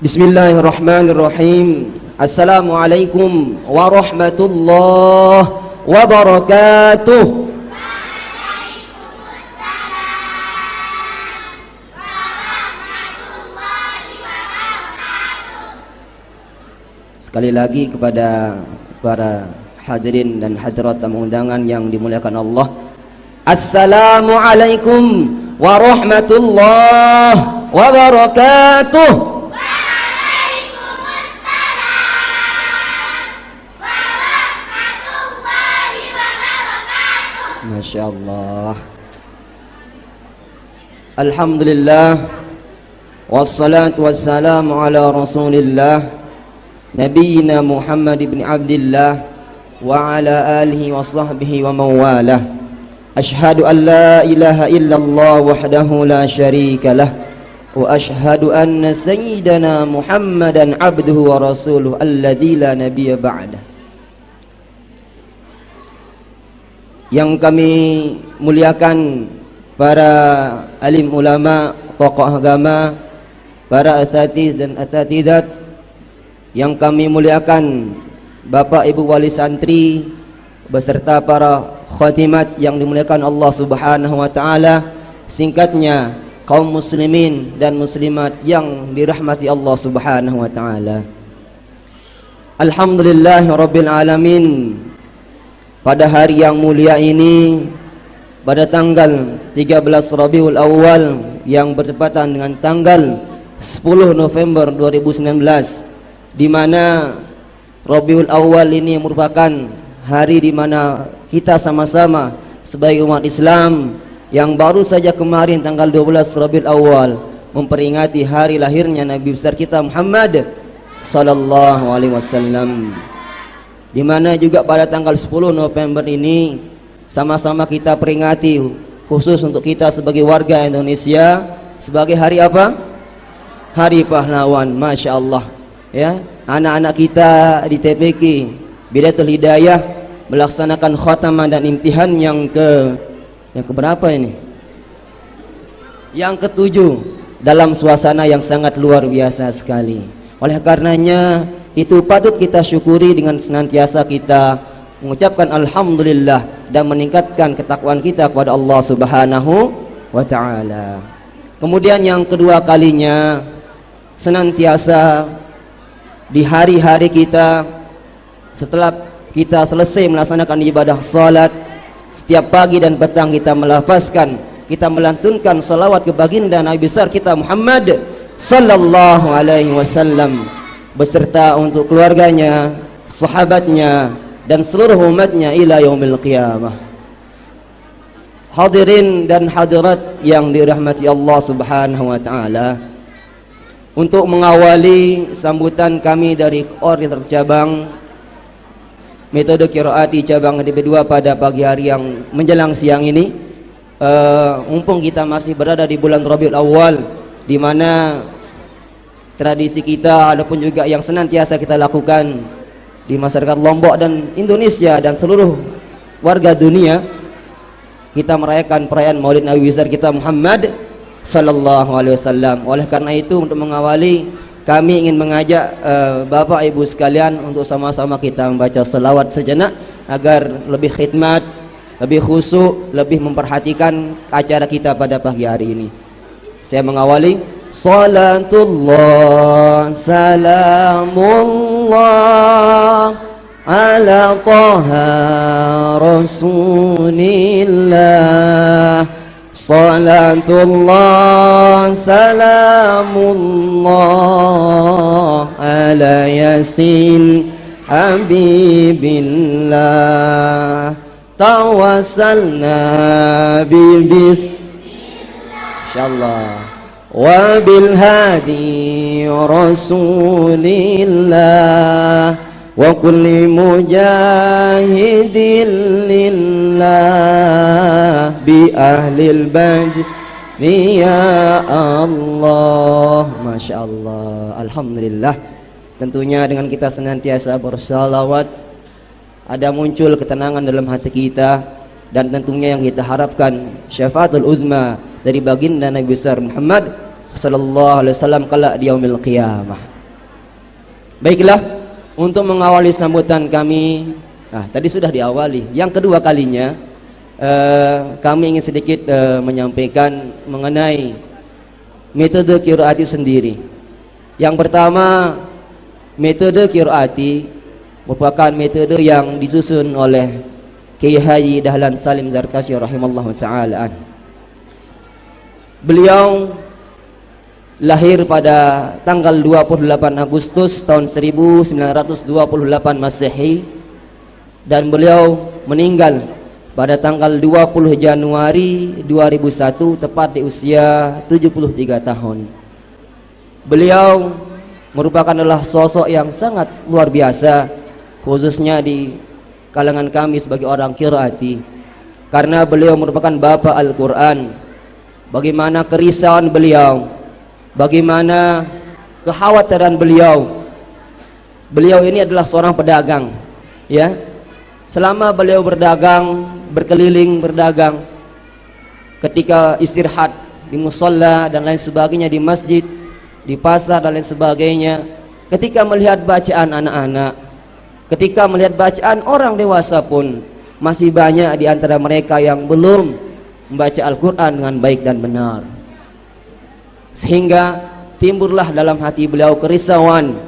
Bismillahirrahmanirrahim. Assalamualaikum warahmatullahi wabarakatuh. Sekali lagi kepada para hadirin dan hadirat tamu undangan yang dimuliakan Allah, Assalamualaikum warahmatullahi wabarakatuh. Masya Allah. Alhamdulillah, wassalatu wassalamu ala rasulillah Nabiyyina Muhammad ibn Abdillah wa ala alihi wa sahbihi wa mawalah. Ashhadu an la ilaha illallah wahdahu la syarika lah, wa ashhadu anna sayyidana Muhammadan abduhu wa rasuluh alladzi la nabiyya ba'dah. Yang kami muliakan para alim ulama, tokoh agama, para asatiz dan asatidat, yang kami muliakan Bapak Ibu wali santri beserta para khatimat yang dimuliakan Allah Subhanahu wa taala, singkatnya kaum muslimin dan muslimat yang dirahmati Allah Subhanahu wa taala. Alhamdulillahirabbil alamin. Pada hari yang mulia ini, pada tanggal 13 Rabiul Awal yang bertepatan dengan tanggal 10 November 2019, di mana Rabiul Awal ini merupakan hari di mana kita sama-sama sebagai umat Islam yang baru saja kemarin tanggal 12 Rabiul Awal memperingati hari lahirnya Nabi besar kita Muhammad sallallahu alaihi wasallam. Di mana juga pada tanggal 10 November ini sama-sama kita peringati, khusus untuk kita sebagai warga Indonesia, sebagai hari apa? Hari Pahlawan. Masya Allah, ya, anak-anak kita di TPQ Bidayatul Hidayah melaksanakan khataman dan imtihan yang keberapa ini? Yang ke-7, dalam suasana yang sangat luar biasa sekali. Oleh karenanya itu patut kita syukuri dengan senantiasa kita mengucapkan alhamdulillah dan meningkatkan ketakwaan kita kepada Allah Subhanahu wa taala. Kemudian yang kedua kalinya, senantiasa di hari-hari kita setelah kita selesai melaksanakan ibadah salat, setiap pagi dan petang kita melafazkan, kita melantunkan salawat ke baginda Nabi besar kita Muhammad sallallahu alaihi wasallam beserta untuk keluarganya, sahabatnya dan seluruh umatnya ila yaumil qiyamah. Hadirin dan hadirat yang dirahmati Allah Subhanahu wa taala, untuk mengawali sambutan kami dari koordinator cabang metode qiraati cabang DP2 pada pagi hari yang menjelang siang ini, mumpung kita masih berada di bulan Rabiul Awal, di mana tradisi kita adapun juga yang senantiasa kita lakukan di masyarakat Lombok dan Indonesia dan seluruh warga dunia, kita merayakan perayaan Maulid Nabi besar kita Muhammad sallallahu alaihi wasallam. Oleh karena itu, untuk mengawali, kami ingin mengajak Bapak Ibu sekalian untuk sama-sama kita membaca selawat sejenak agar lebih khidmat, lebih khusyuk, lebih memperhatikan acara kita pada pagi hari ini. Saya mengawali. Salatullah salamullah ala taha rasulillah. Salatullah salamullah ala yasin habibillah. Tawassalna bibis insyaallah wa bil hadi rasulillah wa kulli mujahidin lillah bi ahlil badri ya Allah. Masya Allah, alhamdulillah. Tentunya dengan kita senantiasa bersalawat, ada muncul ketenangan dalam hati kita, dan tentunya yang kita harapkan syafaatul uzma dari baginda Nabi besar Muhammad sallallahu alaihi wasallam kelak di yaumil qiyamah. Baiklah, untuk mengawali sambutan kami, tadi sudah diawali. Yang kedua kalinya kami ingin sedikit menyampaikan mengenai metode qiraati sendiri. Yang pertama, metode qiraati merupakan metode yang disusun oleh Kiai Haji Dahlan Salim Zarkashi rahimallahu taala. Beliau lahir pada tanggal 28 Agustus tahun 1928 Masehi dan beliau meninggal pada tanggal 20 Januari 2001 tepat di usia 73 tahun. Beliau merupakan adalah sosok yang sangat luar biasa, khususnya di kalangan kami sebagai orang qiraati, karena beliau merupakan bapak Al-Quran. Bagaimana kerisauan beliau, bagaimana kekhawatiran beliau. Beliau ini adalah seorang pedagang, ya. Selama beliau berdagang, berkeliling berdagang, ketika istirahat di musalla dan lain sebagainya, di masjid, di pasar dan lain sebagainya, ketika melihat bacaan anak-anak, ketika melihat bacaan orang dewasa pun, masih banyak di antara mereka yang belum membaca Al-Quran dengan baik dan benar. Sehingga timbullah dalam hati beliau kerisauan,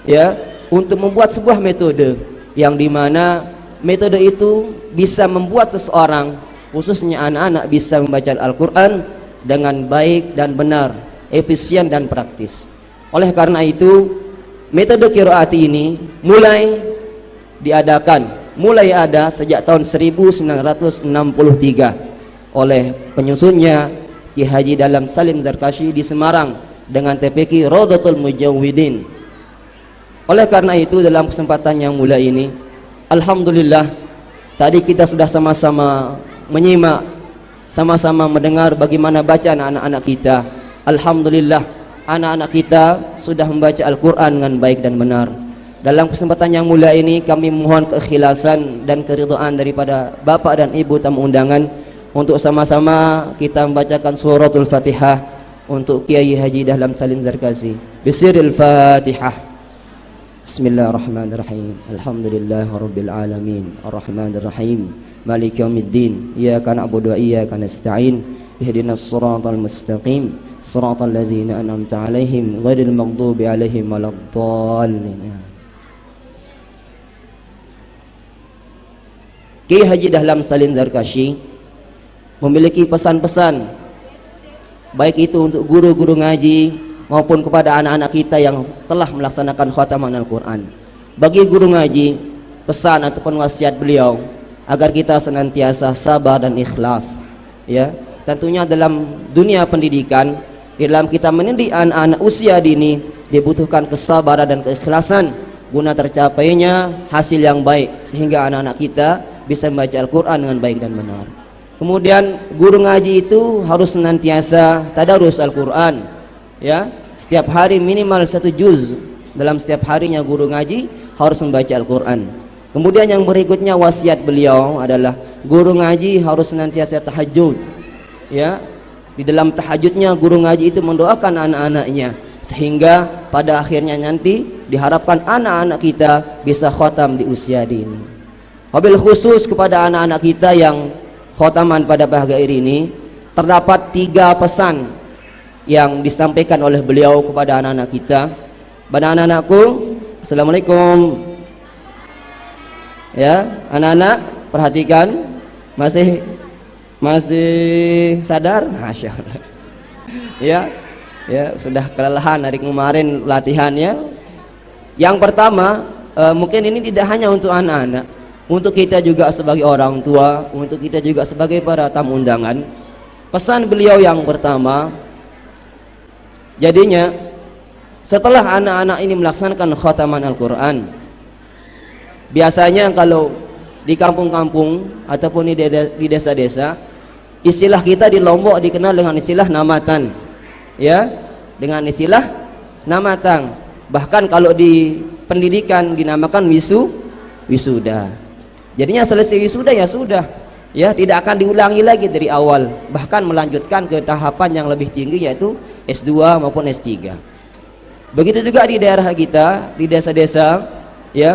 ya, untuk membuat sebuah metode yang dimana metode itu bisa membuat seseorang, khususnya anak-anak, bisa membaca Al-Quran dengan baik dan benar, efisien dan praktis. Oleh karena itu, metode qiraati ini mulai ada sejak tahun 1963 oleh penyusunnya Ki Haji Dahlan Salim Zarkashi di Semarang dengan TPQ Rodotul Mujawwidin. Oleh karena itu, dalam kesempatan yang mulia ini, alhamdulillah, tadi kita sudah sama-sama menyimak, sama-sama mendengar bagaimana bacaan anak-anak kita. Alhamdulillah, anak-anak kita sudah membaca Al-Quran dengan baik dan benar. Dalam kesempatan yang mulia ini, kami mohon keikhlasan dan keridhaan daripada Bapak dan Ibu tamu undangan untuk sama-sama kita membacakan suratul Fatihah untuk Kiai Haji Dahlan Salim Zarkashi. Bisiril Fatihah. Bismillahirrahmanirrahim. Alhamdulillahirabbil alamin. Arrahmanirrahim. Maliki yaumiddin. Iyyaka na'budu wa iyyaka nasta'in. Ihdinas siratal mustaqim. Siratal ladzina an'amta 'alaihim ghairil maghdubi 'alaihim waladdallin. Kiai Haji Dahlan Salim Zarkashi memiliki pesan-pesan, baik itu untuk guru-guru ngaji maupun kepada anak-anak kita yang telah melaksanakan khataman Al-Quran. Bagi guru ngaji, pesan ataupun wasiat beliau agar kita senantiasa sabar dan ikhlas, ya. Tentunya dalam dunia pendidikan, dalam kita mendidik anak-anak usia dini, dibutuhkan kesabaran dan keikhlasan guna tercapainya hasil yang baik, sehingga anak-anak kita bisa membaca Al-Quran dengan baik dan benar. Kemudian guru ngaji itu harus senantiasa tadarus Al-Quran, ya. Setiap hari minimal 1 juz. Dalam setiap harinya guru ngaji harus membaca Al-Quran. Kemudian yang berikutnya wasiat beliau adalah guru ngaji harus senantiasa tahajud, ya. Di dalam tahajudnya guru ngaji itu mendoakan anak-anaknya, sehingga pada akhirnya nanti diharapkan anak-anak kita bisa khatam di usia dini. Wabil khusus kepada anak-anak kita yang khotaman pada pagi hari ini, terdapat 3 pesan yang disampaikan oleh beliau kepada anak-anak kita. Pada anak-anakku, assalamualaikum. Ya, anak-anak perhatikan, masih sadar? Masya Allah. Ya, sudah kelelahan hari kemarin latihannya. Yang pertama, mungkin ini tidak hanya untuk anak-anak, untuk kita juga sebagai orang tua, untuk kita juga sebagai para tamu undangan. Pesan beliau yang pertama, jadinya setelah anak-anak ini melaksanakan khataman Al-Quran, biasanya kalau di kampung-kampung ataupun di desa-desa, istilah kita di Lombok dikenal dengan istilah namatan, ya, dengan istilah namatan. Bahkan kalau di pendidikan dinamakan wisuda. Jadinya selesai wisuda ya sudah, ya, tidak akan diulangi lagi dari awal, bahkan melanjutkan ke tahapan yang lebih tinggi yaitu S2 maupun S3. Begitu juga di daerah kita, di desa-desa, ya.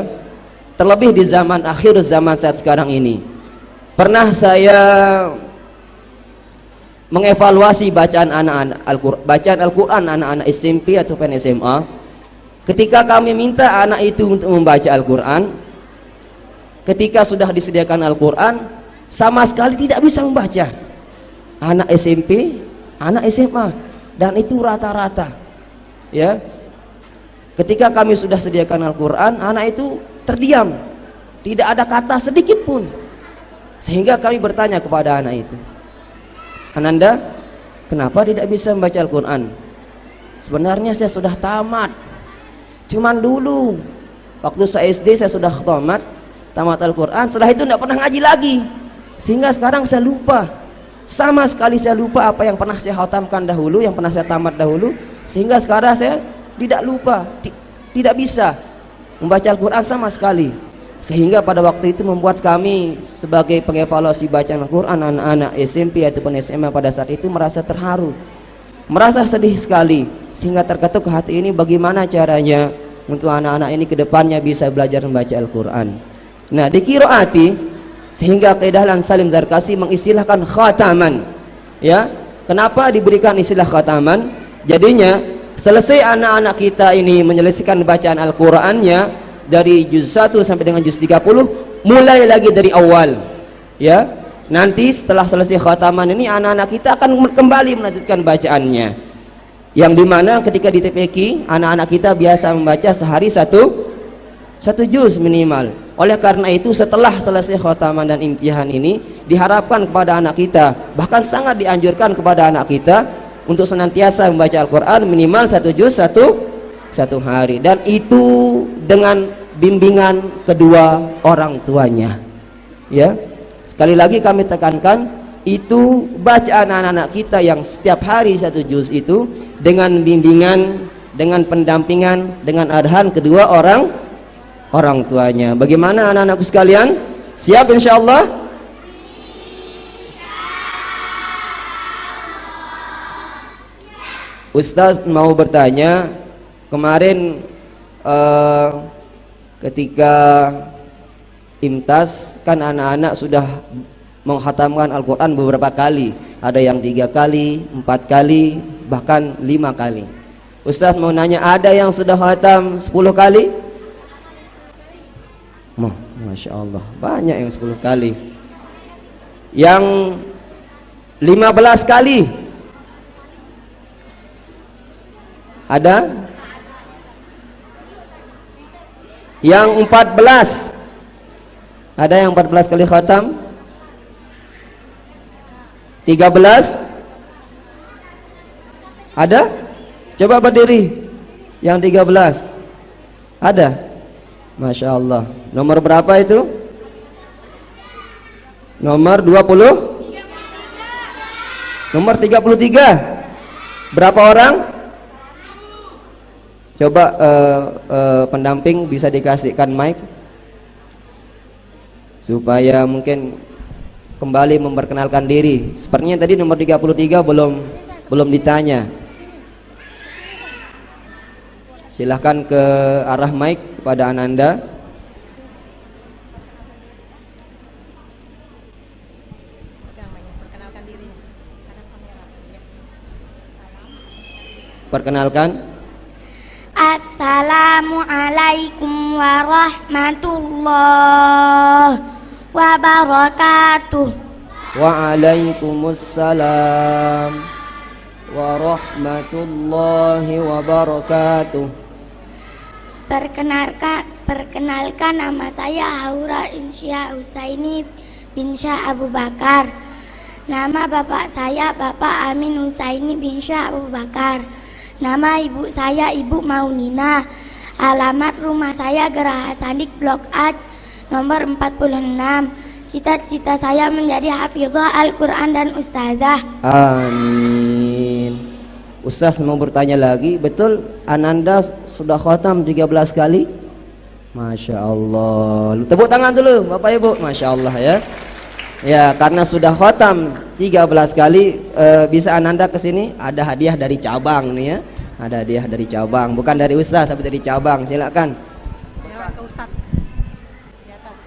Terlebih di zaman akhir zaman saat sekarang ini. Pernah saya mengevaluasi bacaan anak-anak Al-Qur'an anak-anak SMP ataupun SMA. Ketika kami minta anak itu untuk membaca Al-Qur'an, ketika sudah disediakan Al-Qur'an, sama sekali tidak bisa membaca. Anak SMP, anak SMA, dan itu rata-rata. Ya. Ketika kami sudah sediakan Al-Qur'an, anak itu terdiam, tidak ada kata sedikit pun. Sehingga kami bertanya kepada anak itu, "Ananda, kenapa tidak bisa membaca Al-Qur'an?" "Sebenarnya saya sudah tamat. Cuman dulu waktu saya SD saya sudah tamat Al-Qur'an, setelah itu tidak pernah ngaji lagi. Sehingga sekarang saya lupa. Sama sekali saya lupa apa yang pernah saya khatamkan dahulu, yang pernah saya tamat dahulu, sehingga sekarang saya tidak lupa, tidak bisa membaca Al-Qur'an sama sekali." Sehingga pada waktu itu membuat kami sebagai pengevaluasi bacaan Al-Qur'an anak-anak SMP ataupun SMA pada saat itu merasa terharu, merasa sedih sekali, sehingga terketuk ke hati ini bagaimana caranya untuk anak-anak ini ke depannya bisa belajar membaca Al-Qur'an. Nah, di qiraati sehingga Dahlan Salim Zarkasi mengistilahkan khataman. Ya, kenapa diberikan istilah khataman? Jadinya selesai anak-anak kita ini menyelesaikan bacaan Al-Qur'annya dari juz 1 sampai dengan juz 30, mulai lagi dari awal. Ya, nanti setelah selesai khataman ini anak-anak kita akan kembali melanjutkan bacaannya, yang dimana ketika di TPQ anak-anak kita biasa membaca sehari satu juz minimal. Oleh karena itu setelah selesai khataman dan imtihan ini diharapkan kepada anak kita, bahkan sangat dianjurkan kepada anak kita untuk senantiasa membaca Al-Qur'an minimal satu juz satu hari, dan itu dengan bimbingan kedua orang tuanya. Ya, sekali lagi kami tekankan, itu bacaan anak-anak kita yang setiap hari satu juz itu dengan bimbingan, dengan pendampingan, dengan arahan kedua orang tuanya. Bagaimana anak-anakku sekalian? Siap insyaallah? Ustaz mau bertanya, kemarin ketika imtaz kan anak-anak sudah menghatamkan Al-Quran beberapa kali, ada yang 3 kali, 4 kali, bahkan 5 kali. Ustaz mau nanya, ada yang sudah khatam 10 kali? Masya Allah, banyak yang 10 kali. Yang 15 kali? Ada? Yang 14? Ada yang 14 kali khatam? 13? Ada? Coba berdiri. Yang 13? Ada? Masya Allah. Nomor berapa itu? Nomor 20? Nomor 33? Berapa orang? Coba pendamping bisa dikasihkan mic supaya mungkin kembali memperkenalkan diri. Sepertinya tadi nomor 33 belum ditanya. Silahkan ke arah mic kepada Ananda. Perkenalkan. Assalamualaikum warahmatullahi wabarakatuh. Waalaikumsalam warahmatullahi wabarakatuh. Perkenalkan nama saya Haura Insya Husaini bin Syah Abu Bakar. Nama bapak saya Bapak Amin Husaini bin Syah Abu Bakar. Nama ibu saya Ibu Maulina. Alamat rumah saya Geraha Sandik Blok A nomor 46. Cita-cita saya menjadi hafizah Al-Quran dan ustazah. Amin. Ustaz mau bertanya lagi, betul Ananda sudah khatam 13 kali? Masya Allah. Tepuk tangan dulu Bapak Ibu. Masya Allah ya. Ya, karena sudah khatam 13 kali, bisa Ananda kesini, ada hadiah dari cabang nih ya. Ada hadiah dari cabang, bukan dari ustaz tapi dari cabang. Silakan. Lewat ke Ustaz di atas.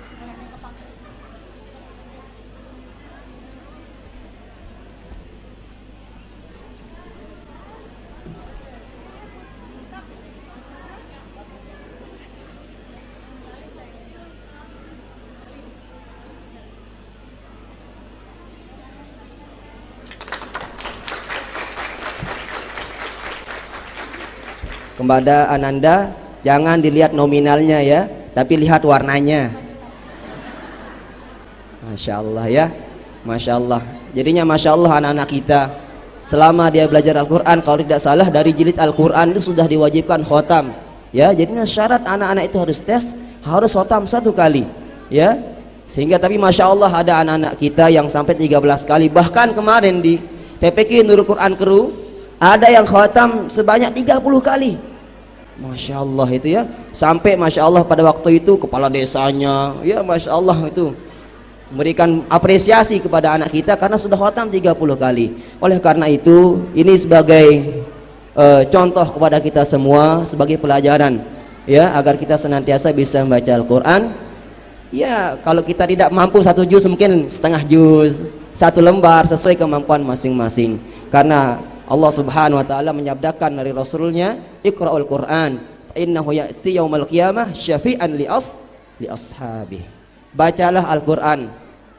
Kepada Ananda, jangan dilihat nominalnya ya, tapi lihat warnanya. Masya Allah ya, Masya Allah. Jadinya Masya Allah anak-anak kita, selama dia belajar Al-Quran, kalau tidak salah dari jilid Al-Quran itu sudah diwajibkan khotam ya. Jadinya syarat anak-anak itu harus tes, harus khotam 1 kali ya. Sehingga tapi Masya Allah ada anak-anak kita yang sampai 13 kali. Bahkan kemarin di TPQ Nurul Quran Keru ada yang khotam sebanyak 30 kali. Masya Allah itu ya. Sampai Masya Allah pada waktu itu kepala desanya ya, Masya Allah itu memberikan apresiasi kepada anak kita karena sudah khotam 30 kali. Oleh karena itu ini sebagai contoh kepada kita semua, sebagai pelajaran ya, agar kita senantiasa bisa membaca Al-Quran ya. Kalau kita tidak mampu 1 juz, mungkin setengah juz, 1 lembar, sesuai kemampuan masing-masing. Karena Allah Subhanahu wa taala menyabdakan dari Rasulnya, Iqra'ul Qur'an innahu ya'ti yaumal qiyamah syafi'an li ashabi. Bacalah Al-Qur'an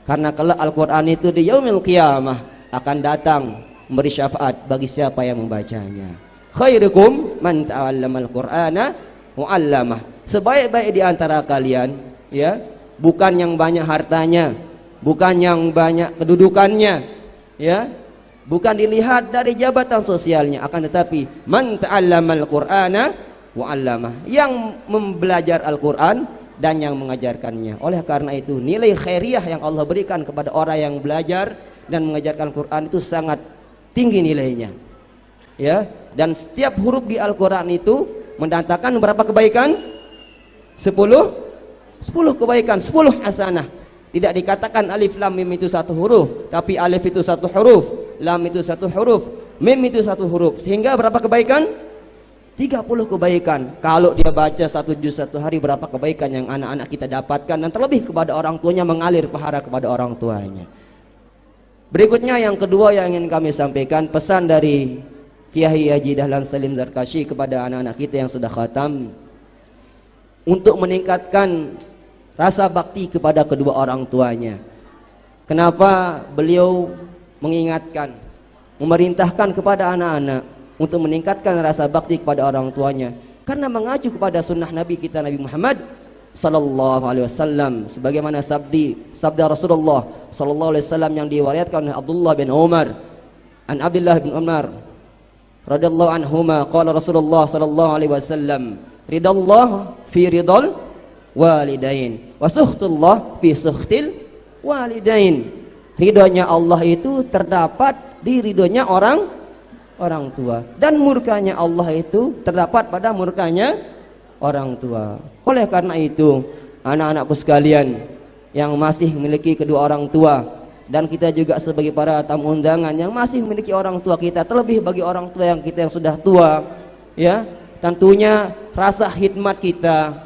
karena kelak Al-Qur'an itu di yaumil qiyamah akan datang memberi syafaat bagi siapa yang membacanya. Khairukum man ta'allamal Qur'ana wa 'allamah. Sebaik-baik di antara kalian ya, bukan yang banyak hartanya, bukan yang banyak kedudukannya ya, bukan dilihat dari jabatan sosialnya, akan tetapi man ta'allamal Qur'ana wa 'allamah, yang membelajar Al-Qur'an dan yang mengajarkannya. Oleh karena itu nilai khairiyah yang Allah berikan kepada orang yang belajar dan mengajarkan Al-Qur'an itu sangat tinggi nilainya. Ya, dan setiap huruf di Al-Qur'an itu mendatangkan berapa kebaikan? 10 kebaikan, 10 hasanah. Tidak dikatakan alif lam mim itu 1 huruf, tapi alif itu 1 huruf, lam itu 1 huruf, mim itu 1 huruf. Sehingga berapa kebaikan? 30 kebaikan. Kalau dia baca 1 juz 1 hari, berapa kebaikan yang anak-anak kita dapatkan, dan terlebih kepada orang tuanya, mengalir pahala kepada orang tuanya. Berikutnya yang kedua yang ingin kami sampaikan, pesan dari Kiai Haji Dahlan Salim Zarkashi kepada anak-anak kita yang sudah khatam, untuk meningkatkan rasa bakti kepada kedua orang tuanya. Kenapa beliau mengingatkan, memerintahkan kepada anak-anak untuk meningkatkan rasa bakti kepada orang tuanya? Karena mengacu kepada sunnah Nabi kita, Nabi Muhammad sallallahu alaihi wasallam, sebagaimana sabda Rasulullah sallallahu alaihi wasallam yang diwariatkan oleh Abdullah bin Umar, an Abdullah bin Umar radhiyallahu anhuma, qala Rasulullah sallallahu alaihi wasallam, ridallah fi ridal walidain wa sukhtullah fi sukhtil walidain. Ridhonya Allah itu terdapat di ridhonya orang tua, dan murkanya Allah itu terdapat pada murkanya orang tua. Oleh karena itu anak-anakku sekalian yang masih memiliki kedua orang tua, dan kita juga sebagai para tamu undangan yang masih memiliki orang tua kita, terlebih bagi orang tua yang kita yang sudah tua ya, tentunya rasa khidmat kita,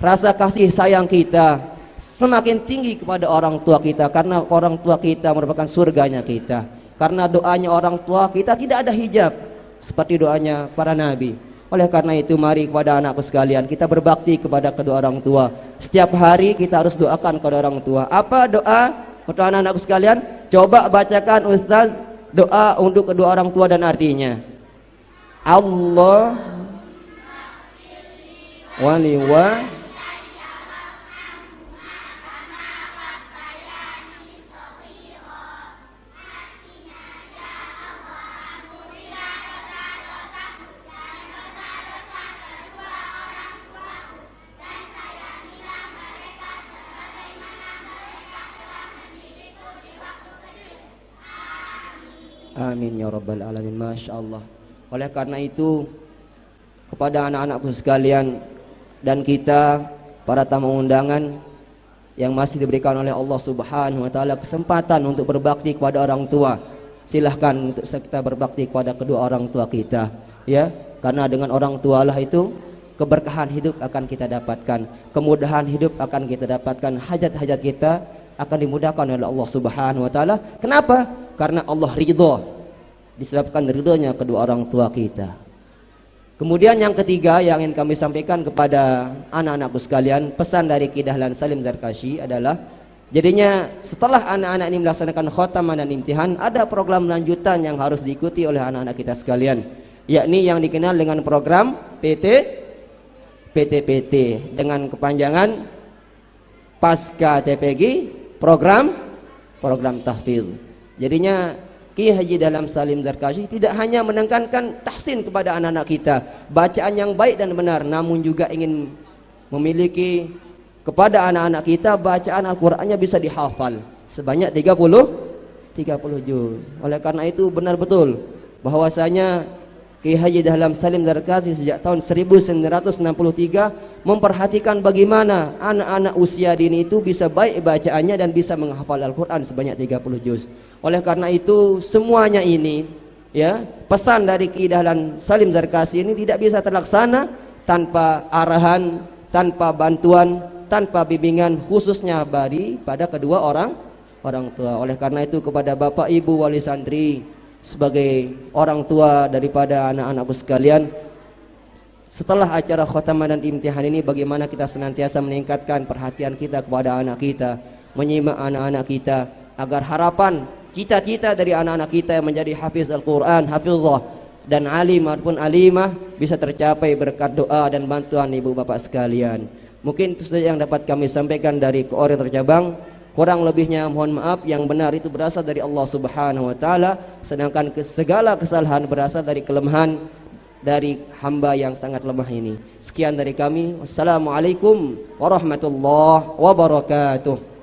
rasa kasih sayang kita semakin tinggi kepada orang tua kita, karena orang tua kita merupakan surganya kita. Karena doanya orang tua kita tidak ada hijab seperti doanya para nabi. Oleh karena itu mari kepada anakku sekalian, kita berbakti kepada kedua orang tua. Setiap hari kita harus doakan kepada orang tua. Apa doa untuk anak-anakku sekalian? Coba bacakan Ustaz doa untuk kedua orang tua dan artinya. Allah wali wa amin ya rabbal alamin. Masya Allah. Oleh karena itu kepada anak-anakku sekalian dan kita para tamu undangan yang masih diberikan oleh Allah Subhanahu wa taala kesempatan untuk berbakti kepada orang tua, silahkan untuk kita berbakti kepada kedua orang tua kita ya. Karena dengan orang tua lah itu keberkahan hidup akan kita dapatkan, kemudahan hidup akan kita dapatkan, hajat-hajat kita akan dimudahkan oleh Allah Subhanahu wa taala. Kenapa? Karena Allah ridha, disebabkan ridhonya kedua orang tua kita. Kemudian yang ketiga yang ingin kami sampaikan kepada anak-anakku sekalian, pesan dari Ki Dahlan Salim Zarkashi adalah, jadinya setelah anak-anak ini melaksanakan khotamah dan imtihan, ada program lanjutan yang harus diikuti oleh anak-anak kita sekalian, yakni yang dikenal dengan program PTPT dengan kepanjangan Pasca TPG program tahfidz. Jadinya Ki Haji Dahlan Salim Zarkashi tidak hanya menekankan tahsin kepada anak-anak kita, bacaan yang baik dan benar, namun juga ingin memiliki kepada anak-anak kita bacaan Al-Qur'annya bisa dihafal sebanyak 30 juz. Oleh karena itu benar betul bahwasanya Ki Haji Dahlan Salim Zarkashi sejak tahun 1963 memperhatikan bagaimana anak-anak usia dini itu bisa baik bacaannya dan bisa menghafal Al-Quran sebanyak 30 juz. Oleh karena itu semuanya ini, ya, pesan dari Ki Dahlan Salim Zarkashi ini tidak bisa terlaksana tanpa arahan, tanpa bantuan, tanpa bimbingan, khususnya pada kedua orang tua. Oleh karena itu kepada Bapak Ibu wali santri, sebagai orang tua daripada anak-anakku sekalian, setelah acara khotamah dan imtihan ini, bagaimana kita senantiasa meningkatkan perhatian kita kepada anak kita, menyimak anak-anak kita, agar harapan, cita-cita dari anak-anak kita yang menjadi hafiz Al-Quran, hafizah dan alim ataupun alimah bisa tercapai berkat doa dan bantuan ibu bapak sekalian. Mungkin itu saja yang dapat kami sampaikan dari koordinator cabang. Kurang lebihnya mohon maaf, yang benar itu berasal dari Allah Subhanahu wa taala, sedangkan segala kesalahan berasal dari kelemahan dari hamba yang sangat lemah ini. Sekian dari kami. Wassalamualaikum warahmatullahi wabarakatuh.